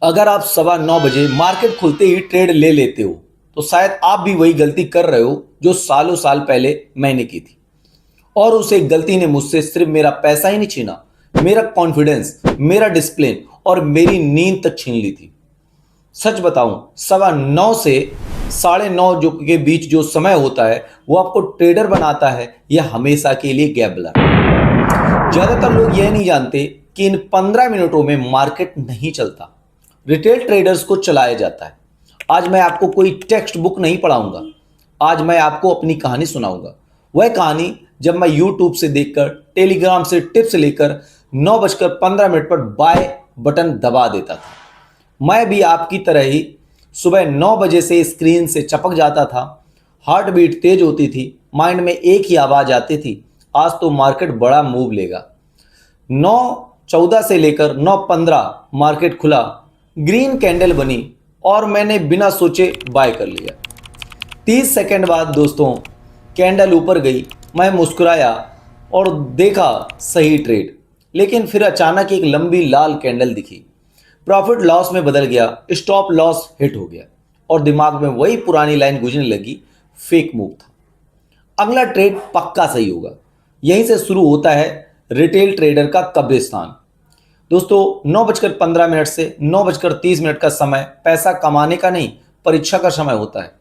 अगर आप 9:15 मार्केट खुलते ही ट्रेड ले लेते हो तो शायद आप भी वही गलती कर रहे हो जो सालों साल पहले मैंने की थी। और उस एक गलती ने मुझसे सिर्फ मेरा पैसा ही नहीं छीना, मेरा कॉन्फिडेंस, मेरा डिसिप्लिन और मेरी नींद तक छीन ली थी। सच बताऊं, 9:15 से 9:30 जो के बीच जो समय होता है वो आपको ट्रेडर बनाता है या हमेशा के लिए गैम्बलर। ज्यादातर लोग यह नहीं जानते कि इन 15 मिनटों में मार्केट नहीं चलता, रिटेल ट्रेडर्स को चलाया जाता है। आज मैं आपको कोई टेक्स्ट बुक नहीं पढ़ाऊंगा, आज मैं आपको अपनी कहानी सुनाऊंगा। वह कहानी जब मैं यूट्यूब से देखकर, टेलीग्राम से टिप्स लेकर 9:15 पर बाय बटन दबा देता था। मैं भी आपकी तरह ही सुबह 9 बजे से स्क्रीन से चपक जाता था, हार्ट बीट तेज होती थी, माइंड में एक ही आवाज आती थी, आज तो मार्केट बड़ा मूव लेगा। 9:14 से लेकर 9:15 मार्केट खुला, ग्रीन कैंडल बनी और मैंने बिना सोचे बाय कर लिया। 30 सेकंड बाद दोस्तों कैंडल ऊपर गई, मैं मुस्कुराया और देखा सही ट्रेड। लेकिन फिर अचानक एक लंबी लाल कैंडल दिखी, प्रॉफिट लॉस में बदल गया, स्टॉप लॉस हिट हो गया और दिमाग में वही पुरानी लाइन गूंजने लगी, फेक मूव था, अगला ट्रेड पक्का सही होगा। यहीं से शुरू होता है रिटेल ट्रेडर का कब्रिस्तान। दोस्तों 9:15 से 9:30 का समय पैसा कमाने का नहीं, परीक्षा का समय होता है।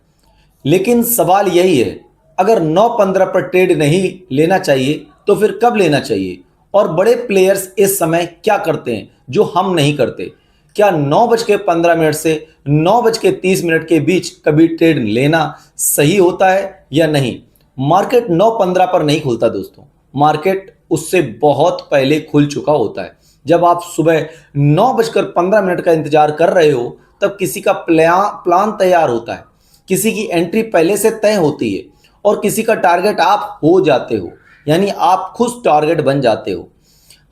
लेकिन सवाल यही है, अगर 9:15 पर ट्रेड नहीं लेना चाहिए तो फिर कब लेना चाहिए? और बड़े प्लेयर्स इस समय क्या करते हैं जो हम नहीं करते? क्या 9:15 से 9:30 के बीच कभी ट्रेड लेना सही होता है या नहीं? मार्केट 9:15 पर नहीं खुलता दोस्तों, मार्केट उससे बहुत पहले खुल चुका होता है। जब आप सुबह 9:15 का इंतजार कर रहे हो तब किसी का प्लान तैयार होता है, किसी की एंट्री पहले से तय होती है और किसी का टारगेट आप हो जाते हो, यानी आप खुद टारगेट बन जाते हो।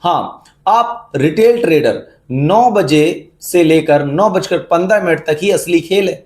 हाँ, आप रिटेल ट्रेडर 9 बजे से लेकर 9:15 तक ही असली खेल है।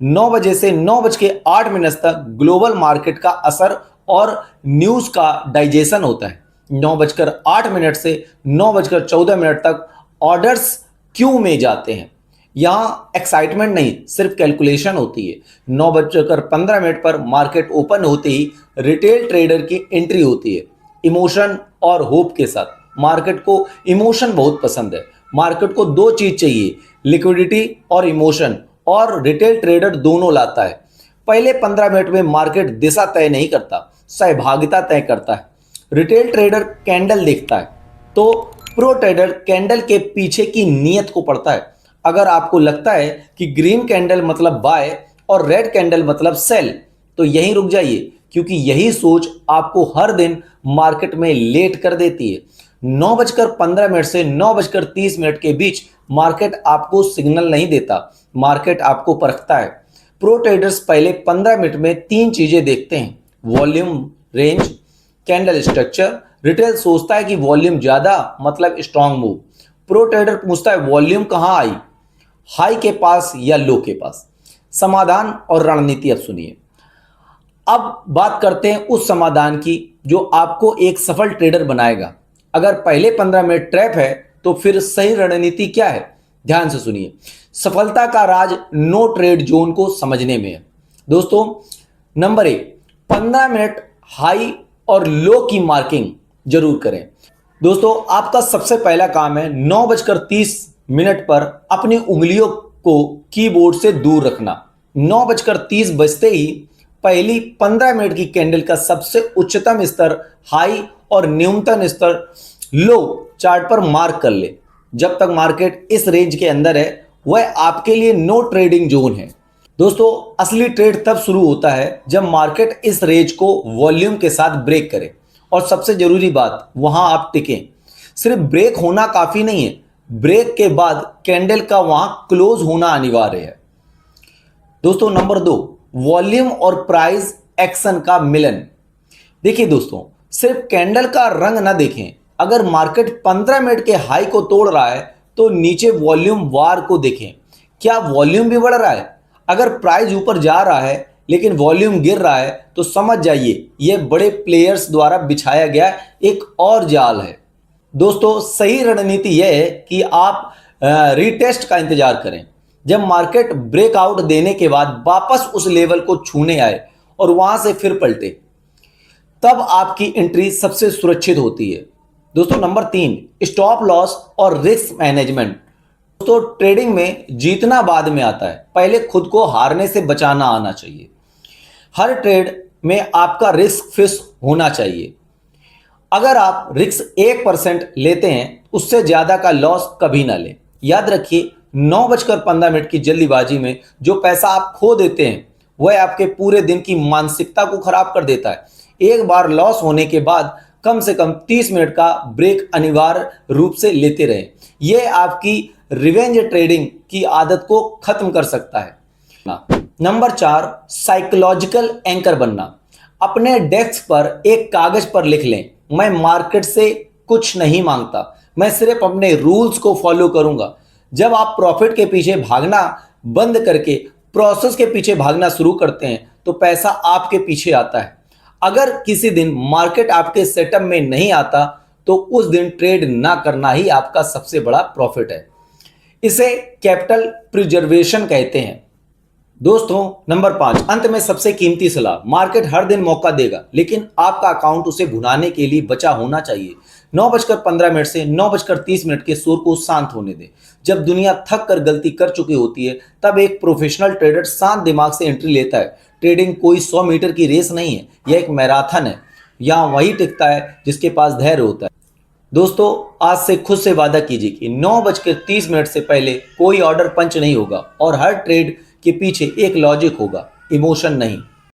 9 बजे से 9:08 तक ग्लोबल मार्केट का असर और न्यूज का डाइजेशन होता है। 9:08 से 9:14 तक ऑर्डर्स क्यू में जाते हैं। यहां एक्साइटमेंट नहीं, सिर्फ कैलकुलेशन होती है। 9:15 पर मार्केट ओपन होते ही रिटेल ट्रेडर की एंट्री होती है, इमोशन और होप के साथ। मार्केट को इमोशन बहुत पसंद है। मार्केट को दो चीज चाहिए, लिक्विडिटी और इमोशन, और रिटेल ट्रेडर दोनों लाता है। पहले 15 मिनट में मार्केट दिशा तय नहीं करता, सहभागिता तय करता है। रिटेल ट्रेडर कैंडल देखता है तो प्रो ट्रेडर कैंडल के पीछे की नीयत को पढ़ता है। अगर आपको लगता है कि ग्रीन कैंडल मतलब बाय और रेड कैंडल मतलब सेल, तो यहीं रुक जाइए, क्योंकि यही सोच आपको हर दिन मार्केट में लेट कर देती है। 9:15 से 9:30 के बीच मार्केट आपको सिग्नल नहीं देता, मार्केट आपको परखता है। प्रो ट्रेडर्स पहले 15 मिनट में तीन चीजें देखते हैं, volume, range, candle structure. Retail सोचता है कि वॉल्यूम ज्यादा मतलब स्ट्रांग मूव। प्रो ट्रेडर पूछता है वॉल्यूम कहां आई, हाई के पास या लो के पास? समाधान और रणनीति अब सुनिए। अब बात करते हैं उस समाधान की जो आपको एक सफल ट्रेडर बनाएगा। अगर पहले 15 मिनट ट्रैप है तो फिर सही रणनीति क्या है? ध्यान से सुनिए। सफलता का राज नो ट्रेड जोन को समझने में है। दोस्तों, नंबर 1, 15 मिनट हाई और लो की मार्किंग जरूर करें। दोस्तों, आपका सबसे पहला काम है 9:30 पर अपनी उंगलियों को कीबोर्ड से दूर रखना। 9:30 बजते ही पहली 15 मिनट की कैंडल का सबसे उच्चतम स्तर हाई और न्यूनतम स्तर लो चार्ट पर मार्क कर ले। जब तक मार्केट इस रेंज के अंदर है वह आपके लिए नो ट्रेडिंग जोन है। दोस्तों, असली ट्रेड तब शुरू होता है जब मार्केट इस रेंज को वॉल्यूम के साथ ब्रेक करे, और सबसे जरूरी बात, वहां आप टिकें। सिर्फ ब्रेक होना काफी नहीं है, ब्रेक के बाद कैंडल का वहां क्लोज होना अनिवार्य है। दोस्तों, नंबर 2, वॉल्यूम और प्राइस एक्शन का मिलन। देखिए दोस्तों, सिर्फ कैंडल का रंग ना देखें। अगर मार्केट 15 मिनट के हाई को तोड़ रहा है तो नीचे वॉल्यूम वार को देखें, क्या वॉल्यूम भी बढ़ रहा है? अगर प्राइस ऊपर जा रहा है लेकिन वॉल्यूम गिर रहा है तो समझ जाइए यह बड़े प्लेयर्स द्वारा बिछाया गया एक और जाल है। दोस्तों, सही रणनीति यह है कि आप रीटेस्ट का इंतजार करें। जब मार्केट ब्रेकआउट देने के बाद वापस उस लेवल को छूने आए और वहां से फिर पलटे, तब आपकी एंट्री सबसे सुरक्षित होती है। दोस्तों नंबर 3, स्टॉप लॉस और रिस्क मैनेजमेंट। दोस्तों ट्रेडिंग में जीतना बाद में आता है, पहले खुद को हारने से बचाना आना चाहिए। हर ट्रेड में आपका रिस्क फिक्स होना चाहिए। अगर आप रिस्क 1% लेते हैं, उससे ज्यादा का लॉस कभी ना लें। याद रखिए, 9:15 की जल्दीबाजी में जो पैसा आप खो देते हैं वह आपके पूरे दिन की मानसिकता को खराब कर देता है। एक बार लॉस होने के बाद कम से कम 30 मिनट का ब्रेक अनिवार्य रूप से लेते रहें। यह आपकी रिवेंज ट्रेडिंग की आदत को खत्म कर सकता है। नंबर 4, साइकोलॉजिकल एंकर बनना। अपने डेस्क पर एक कागज पर लिख लें, मैं मार्केट से कुछ नहीं मांगता, मैं सिर्फ अपने रूल्स को फॉलो करूंगा। जब आप प्रॉफिट के पीछे भागना बंद करके प्रोसेस के पीछे भागना शुरू करते हैं तो पैसा आपके पीछे आता है। अगर किसी दिन मार्केट आपके सेटअप में नहीं आता तो उस दिन ट्रेड ना करना ही आपका सबसे बड़ा प्रॉफिट है। इसे कैपिटल प्रिजर्वेशन कहते हैं। दोस्तों नंबर 5, अंत में सबसे कीमती सलाह, मार्केट हर दिन मौका देगा, लेकिन आपका अकाउंट उसे भुनाने के लिए बचा होना चाहिए। 9:15 से 9:30 के शोर को शांत होने दें। जब दुनिया थक कर गलती कर चुकी होती है, तब एक प्रोफेशनल ट्रेडर शांत दिमाग से एंट्री लेता है। ट्रेडिंग कोई 100 मीटर की रेस नहीं है, यह एक मैराथन है। यहाँ वही टिकता है जिसके पास धैर्य होता है। दोस्तों आज से खुद से वादा कीजिए कि 9:30 से पहले कोई ऑर्डर पंच नहीं होगा और हर ट्रेड के पीछे एक लॉजिक होगा, इमोशन नहीं।